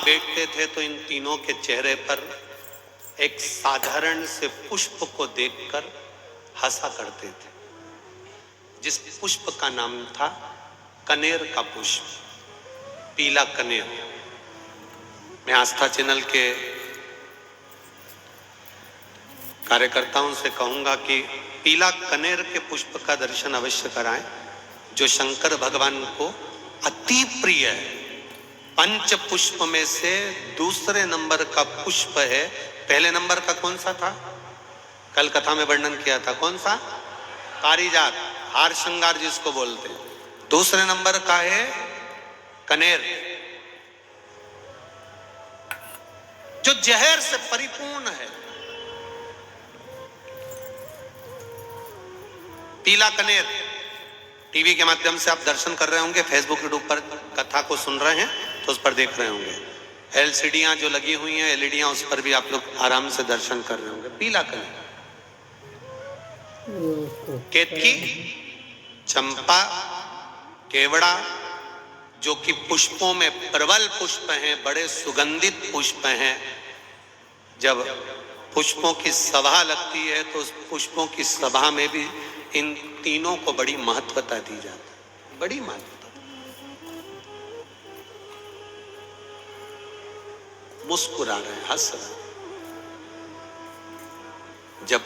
बैठते थे तो इन तीनों के चेहरे पर एक साधारण से पुष्प को देखकर हंसा करते थे, जिस पुष्प का नाम था कनेर का पुष्प, पीला कनेर। मैं आस्था चैनल के कार्यकर्ताओं से कहूंगा कि पीला कनेर के पुष्प का दर्शन अवश्य कराएं, जो शंकर भगवान को अति प्रिय है। पंच पुष्प में से दूसरे नंबर का पुष्प है। पहले नंबर का कौन सा था? कल कथा में वर्णन किया था। कौन सा? पारिजात, हार श्रृंगार जिसको बोलते हैं। दूसरे नंबर का है कनेर, जो जहर से परिपूर्ण है। पीला कनेर। टीवी के माध्यम से आप दर्शन कर रहे होंगे, फेसबुक यूट्यूब पर कथा को सुन रहे हैं तो उस पर देख रहे होंगे। एलसीडियां जो लगी हुई हैं, एलईडियां, उस पर भी आप लोग आराम से दर्शन कर रहे होंगे। पीला कनेर, केतकी, चंपा, केवड़ा, जो कि पुष्पों में प्रबल पुष्प हैं, बड़े सुगंधित पुष्प हैं। जब पुष्पों की सभा लगती है तो उस पुष्पों की सभा में भी इन तीनों को बड़ी महत्वता दी जाती है, बड़ी महत्वता। मुस्कुरा रहे हैं, हंस रहे हैं। जब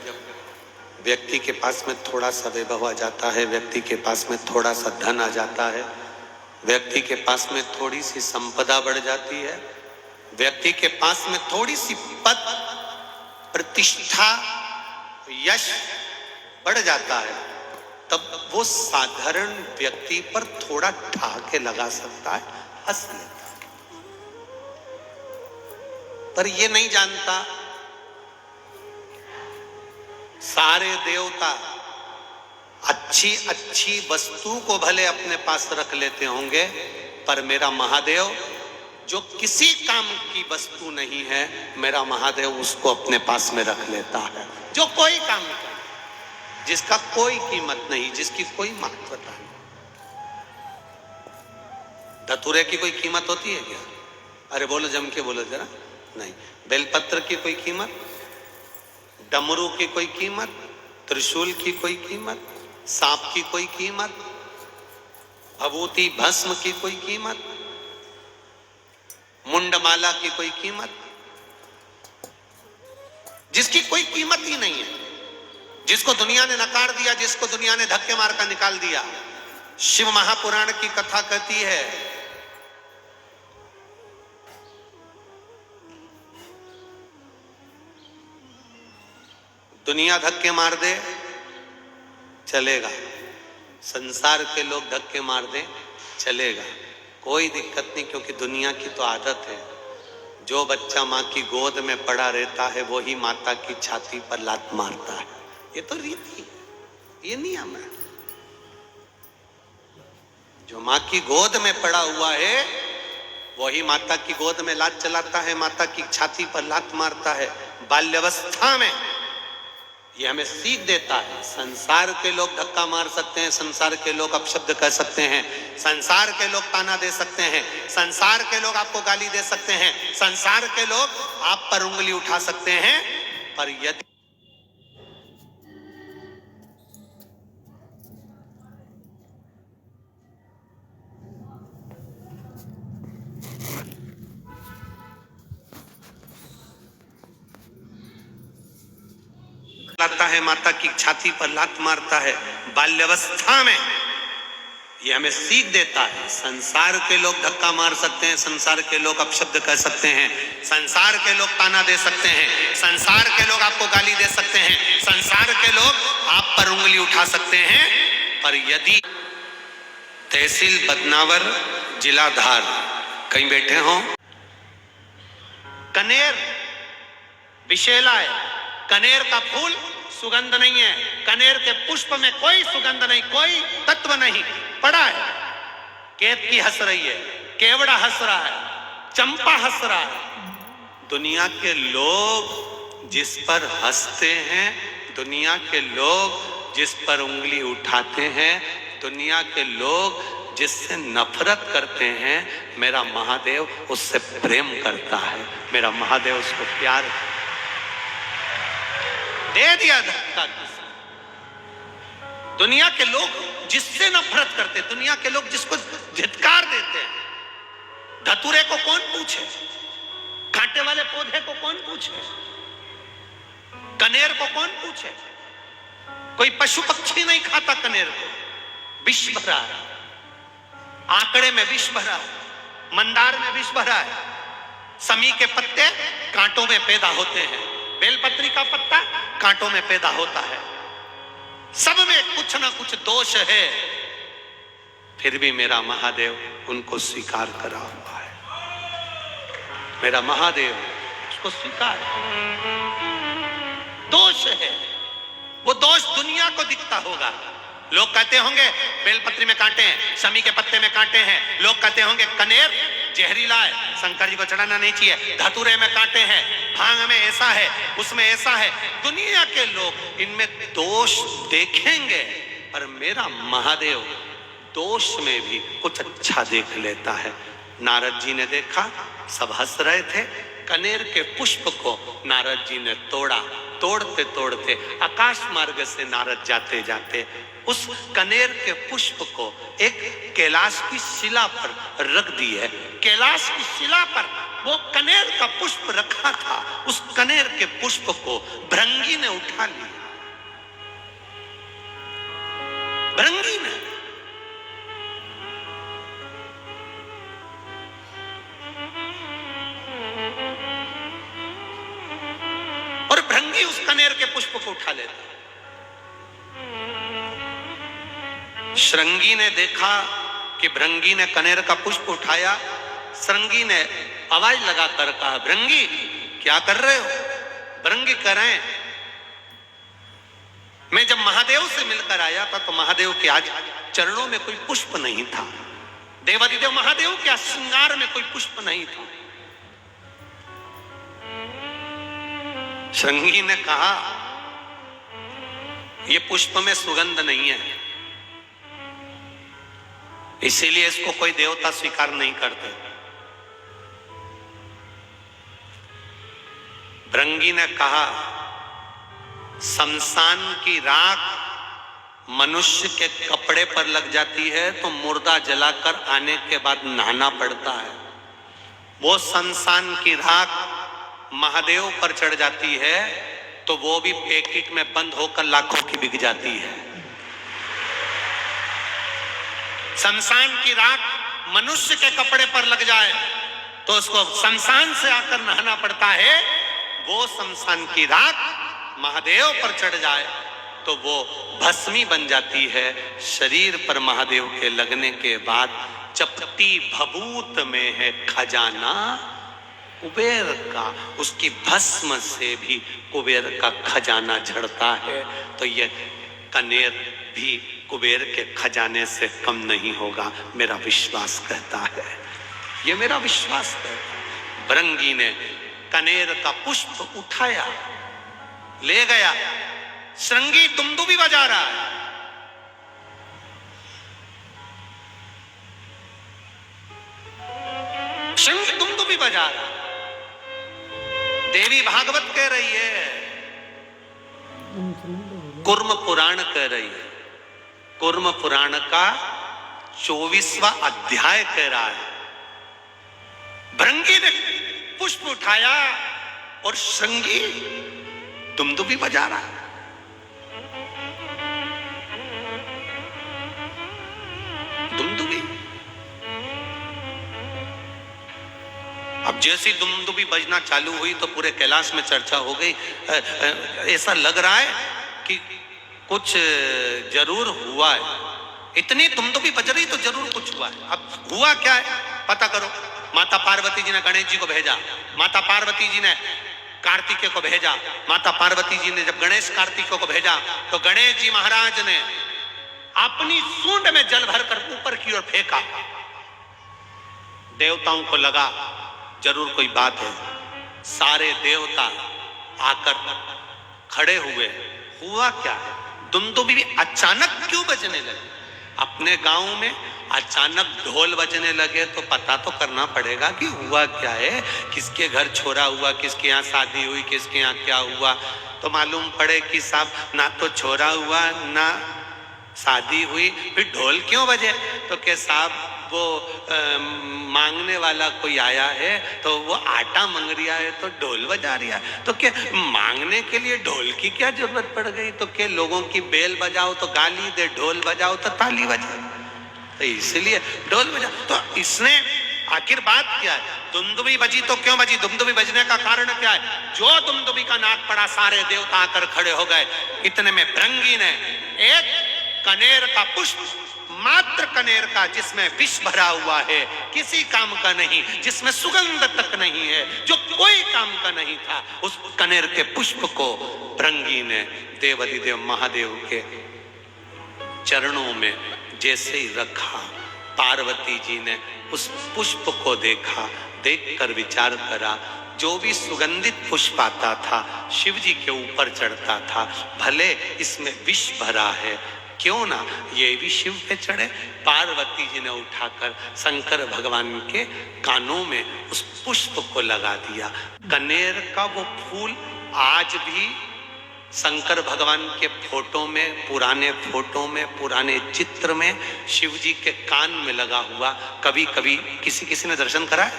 व्यक्ति के पास में थोड़ा सा वैभव आ जाता है, व्यक्ति के पास में थोड़ा सा धन आ जाता है, व्यक्ति के पास में थोड़ी सी संपदा बढ़ जाती है, व्यक्ति के पास में थोड़ी सी पद, प्रतिष्ठा, यश बढ़ जाता है, तब वो साधारण व्यक्ति पर थोड़ा ठहाके लगा सकता है, हंस लेता है। पर ये नहीं जानता सारे देवता अच्छी अच्छी वस्तु को भले अपने पास रख लेते होंगे, पर मेरा महादेव जो किसी काम की वस्तु नहीं है, मेरा महादेव उसको अपने पास में रख लेता है। जो कोई काम करे, जिसका कोई कीमत नहीं, जिसकी कोई महत्वता नहीं। धतूरे की कोई कीमत होती है क्या? अरे बोलो, जम के बोलो जरा। नहीं। बेलपत्र की कोई कीमत, डमरू की कोई कीमत, त्रिशूल की कोई कीमत, सांप की कोई कीमत, भभूति भस्म की कोई कीमत, मुंडमाला की कोई कीमत, जिसकी कोई कीमत ही नहीं है, जिसको दुनिया ने नकार दिया, जिसको दुनिया ने धक्के मार कर निकाल दिया। शिव महापुराण की कथा कहती है, दुनिया धक्के मार दे चलेगा, संसार के लोग धक्के मार दे चलेगा, कोई दिक्कत नहीं, क्योंकि दुनिया की तो आदत है। जो बच्चा माँ की गोद में पड़ा रहता है वो ही माता की छाती पर लात मारता है। ये तो रीति, ये नियम है। जो माँ की गोद में पड़ा हुआ है वही माता की गोद में लात चलाता है, माता की छाती पर लात मारता है। बाल्यावस्था में ये हमें सीख देता है। संसार के लोग धक्का मार सकते हैं, संसार के लोग अपशब्द कह सकते हैं, संसार के लोग ताना दे सकते हैं, संसार के लोग आपको गाली दे सकते हैं, संसार के लोग आप पर उंगली उठा सकते हैं, पर यदि लाता है, माता की छाती पर लात मारता है। बाल्यावस्था में ये हमें सीख देता है। संसार के लोग धक्का मार सकते हैं, संसार के लोग अपशब्द कह सकते हैं, संसार के लोग ताना दे सकते हैं, संसार के लोग आपको गाली दे सकते हैं, संसार के लोग आप पर उंगली उठा सकते हैं, पर यदि तहसील बदनावर, जिला धार कहीं बैठे हो, कनेर विशेला है। कनेर का फूल सुगंध नहीं है, कनेर के पुष्प में कोई सुगंध नहीं, कोई तत्व नहीं पड़ा है। केतकी हंस रही है, केवड़ा हंस रहा है, चंपा हंस रहा है। दुनिया के लोग जिस पर हंसते हैं, दुनिया के लोग जिस पर उंगली उठाते हैं, दुनिया के लोग जिससे नफरत करते हैं मेरा महादेव उससे प्रेम करता है, मेरा महादेव उसको प्यार दे दिया धक्का। दुनिया के लोग जिससे नफरत करते, दुनिया के लोग जिसको धिक्कार देते हैं, धतूरे को कौन पूछे, कांटे वाले पौधे को कौन पूछे, कनेर को कौन पूछे? कोई पशु पक्षी नहीं खाता कनेर को, विष भरा है, आंकड़े में विष भरा है, मंदार में विष भरा है, समी के पत्ते कांटों में पैदा होते हैं, बेलपत्री का पत्ता कांटों में पैदा होता है, सब में कुछ ना कुछ दोष है, फिर भी मेरा महादेव उनको स्वीकार करा हुआ है। मेरा महादेव उसको स्वीकार, दोष है, वो दोष दुनिया को दिखता होगा। लोग कहते होंगे बेलपत्री में कांटे हैं, समी के पत्ते में कांटे हैं, लोग कहते होंगे कनेर जहरीला है, शंकर जी को चढ़ाना नहीं चाहिए, धतूरे में कांटे हैं, भांग में ऐसा है, उसमें ऐसा है। दुनिया के लोग इनमें दोष देखेंगे, पर मेरा महादेव दोष में भी कुछ अच्छा देख लेता है। नारद जी ने देखा, सब हंस रहे थे, कनेर के पुष्प को नारद जी ने तोड़ा, तोड़ते तोड़ते आकाश मार्ग से नारद जाते जाते उस कनेर के पुष्प को एक कैलाश की शिला पर रख दिए। कैलाश की शिला पर वो कनेर का पुष्प रखा था, उस कनेर के पुष्प को भृंगी ने उठा लिया। भृंगी ने भृंगी उस कनेर के पुष्प को उठा लेता। श्रृंगी ने देखा कि भृंगी ने कनेर का पुष्प उठाया, श्रृंगी ने आवाज लगाकर कहा, भृंगी क्या कर रहे हो? भृंगी कह रहे हैं, मैं जब महादेव से मिलकर आया था तो महादेव के आज चरणों में कोई पुष्प नहीं था, देवादिदेव महादेव के श्रृंगार में कोई पुष्प नहीं था। श्रृंगी ने कहा, ये पुष्प में सुगंध नहीं है, इसीलिए इसको कोई देवता स्वीकार नहीं करते। भृंगी ने कहा, शमशान की राख मनुष्य के कपड़े पर लग जाती है तो मुर्दा जलाकर आने के बाद नहाना पड़ता है, वो शमशान की राख महादेव पर चढ़ जाती है तो वो भी पैकेट में बंद होकर लाखों की बिक जाती है। शमशान की राख मनुष्य के कपड़े पर लग जाए तो उसको शमशान से आकर नहाना पड़ता है, वो शमशान की राख महादेव पर चढ़ जाए तो वो भस्मी बन जाती है। शरीर पर महादेव के लगने के बाद चपटी भभूत में है खजाना कुबेर का, उसकी भस्म से भी कुबेर का खजाना झड़ता है, तो ये कनेर भी कुबेर के खजाने से कम नहीं होगा, मेरा विश्वास कहता है, ये मेरा विश्वास है। भृंगी ने कनेर का पुष्प उठाया, ले गया, श्रृंगी दुमदुमी बजा रहा है, श्रृंगी दुमदुमी बजा रहा है। देवी भागवत कह रही है, कुर्म पुराण कह रही है, कुर्म पुराण का 24वां अध्याय कह रहा है। भृंगी ने पुष्प उठाया और श्रृंगी दुमदुमी बजा रहा है। दुमदुमी, अब जैसी दुमदुमी बजना चालू हुई तो पूरे कैलाश में चर्चा हो गई। ऐसा लग रहा है कि कुछ जरूर हुआ है, इतनी दुमदुमी बज रही तो जरूर कुछ हुआ है। अब हुआ क्या है पता करो। माता पार्वती जी ने गणेश जी को भेजा, माता पार्वती जी ने कार्तिकेय को भेजा, माता पार्वती जी ने जब गणेश कार्तिकेय को भेजा तो गणेश जी महाराज ने अपनी सूंड में जल भरकर ऊपर की ओर फेंका। देवताओं को लगा जरूर कोई बात है, सारे देवता आकर खड़े हुए। हुआ क्या है, दुमदुमी भी अचानक क्यों बजने लगी? अपने गांव में अचानक ढोल बजने लगे तो पता तो करना पड़ेगा कि हुआ क्या है, किसके घर छोरा हुआ, किसके यहाँ शादी हुई, किसके यहाँ क्या हुआ। तो मालूम पड़े कि साहब ना तो छोरा हुआ ना शादी हुई, फिर ढोल क्यों बजे? तो के साहब वो मांगने वाला कोई आया है तो वो आटा मांग रिया है तो ढोल बजा रिया है। तो क्या मांगने के लिए ढोल की क्या जरूरत पड़ गई? तो क्या लोगों की बेल बजाओ तो गाली दे, ढोल बजाओ तो ताली बजाओ, तो इसलिए ढोल बजा। तो इसने आखिर बात क्या है? दुमदुमी बजी तो क्यों बजी? दुमदुमी बजने का कारण क्या है? जो दुमदुमी का नाद पड़ा सारे देवता आकर खड़े हो गए। इतने में भृंगी ने एक कनेर का पुष्प, मात्र कनेर का, जिसमें विष भरा हुआ है, किसी काम का नहीं, जिसमें सुगंध तक नहीं है, जो कोई काम का नहीं था, उस कनेर के पुष्प को भृंगी ने देवाधिदेव महादेव के चरणों में जैसे ही रखा, पार्वती जी ने उस पुष्प को देखा, देखकर विचार करा, जो भी सुगंधित पुष्प आता था शिव जी के ऊपर चढ़ता था, भले इसमें विष भरा है, क्यों ना ये भी शिव पे चढ़े। पार्वती जी ने उठाकर शंकर भगवान के कानों में उस पुष्प को लगा दिया। कनेर का वो फूल आज भी शंकर भगवान के फोटो में, पुराने फोटो में, पुराने चित्र में शिव जी के कान में लगा हुआ। कभी कभी किसी ने दर्शन करा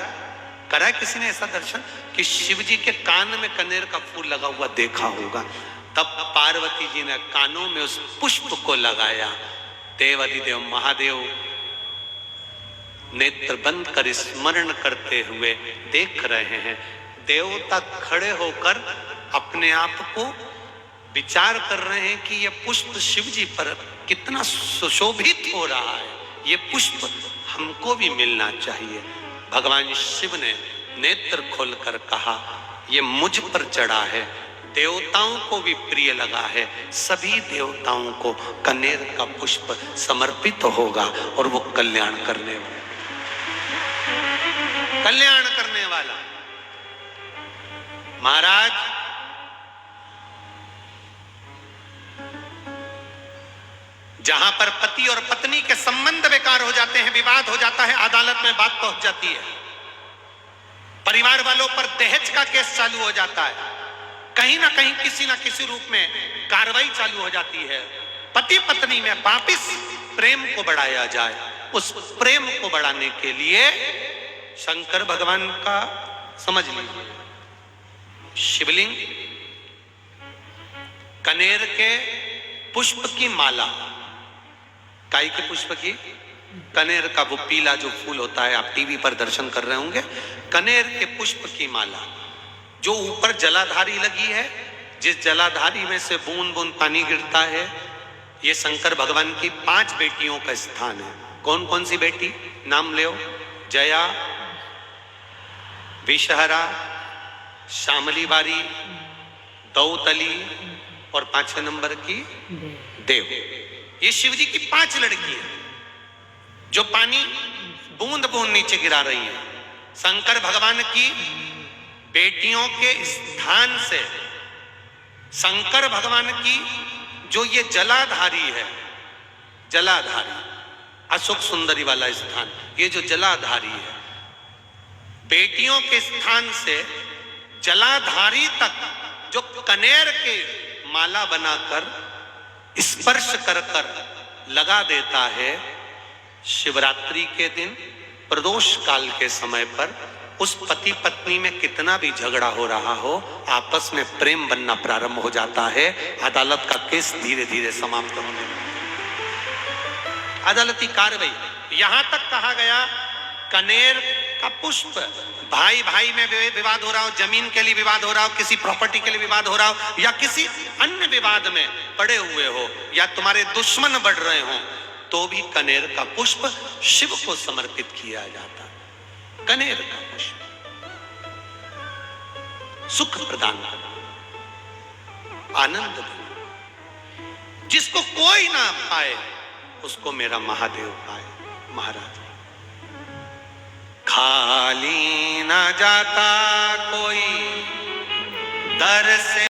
है किसी ने ऐसा दर्शन कि शिव जी के कान में कनेर का फूल लगा हुआ देखा होगा? तब पार्वती जी ने कानों में उस पुष्प को लगाया। देवाधिदेव महादेव नेत्र बंद कर स्मरण करते हुए देख रहे हैं। देवता खड़े होकर अपने आप को विचार कर रहे हैं कि यह पुष्प शिव जी पर कितना सुशोभित हो रहा है, ये पुष्प हमको भी मिलना चाहिए। भगवान शिव ने नेत्र खोलकर कहा, ये मुझ पर चढ़ा है, देवताओं को भी प्रिय लगा है, सभी देवताओं को कनेर का पुष्प समर्पित होगा और वो कल्याण करने वाला। महाराज, जहां पर पति और पत्नी के संबंध बेकार हो जाते हैं, विवाद हो जाता है, अदालत में बात पहुंच जाती है, परिवार वालों पर दहेज का केस चालू हो जाता है, कहीं ना कहीं किसी ना किसी रूप में कार्रवाई चालू हो जाती है, पति पत्नी में वापिस प्रेम को बढ़ाया जाए। उस प्रेम को बढ़ाने के लिए शंकर भगवान का समझ लीजिए शिवलिंग, कनेर के पुष्प की माला, काई के पुष्प की, कनेर का वो पीला जो फूल होता है, आप टीवी पर दर्शन कर रहे होंगे, कनेर के पुष्प की माला, जो ऊपर जलाधारी लगी है, जिस जलाधारी में से बूंद बूंद पानी गिरता है, ये शंकर भगवान की 5 बेटियों का स्थान है। कौन कौन सी बेटी? नाम ले, जया, विषहरा, श्यामली बारी, दौतली और 5वें नंबर की देव। ये शिव जी की 5 लड़की है जो पानी बूंद बूंद नीचे गिरा रही है। शंकर भगवान की बेटियों के स्थान से शंकर भगवान की जो ये जलाधारी है, जलाधारी अशोक सुंदरी वाला स्थान, ये जो जलाधारी है, बेटियों के स्थान से जलाधारी तक जो कनेर के माला बनाकर स्पर्श कर कर लगा देता है, शिवरात्रि के दिन प्रदोष काल के समय पर उस पति पत्नी में कितना भी झगड़ा हो रहा हो, आपस में प्रेम बनना प्रारंभ हो जाता है। अदालत का केस धीरे धीरे समाप्त होने लगता है। अदालती कार्रवाई यहां तक कहा गया, कनेर का पुष्प, भाई भाई में विवाद हो रहा हो, जमीन के लिए विवाद हो रहा हो, किसी प्रॉपर्टी के लिए विवाद हो रहा हो, या किसी अन्य विवाद में पड़े हुए हो, या तुम्हारे दुश्मन बढ़ रहे हो, तो भी कनेर का पुष्प शिव को समर्पित किया जाता है। कनेर का पुष्प सुख प्रदान करना, आनंद देना, जिसको कोई ना पाए उसको मेरा महादेव पाए। महाराज, खाली ना जाता कोई दर से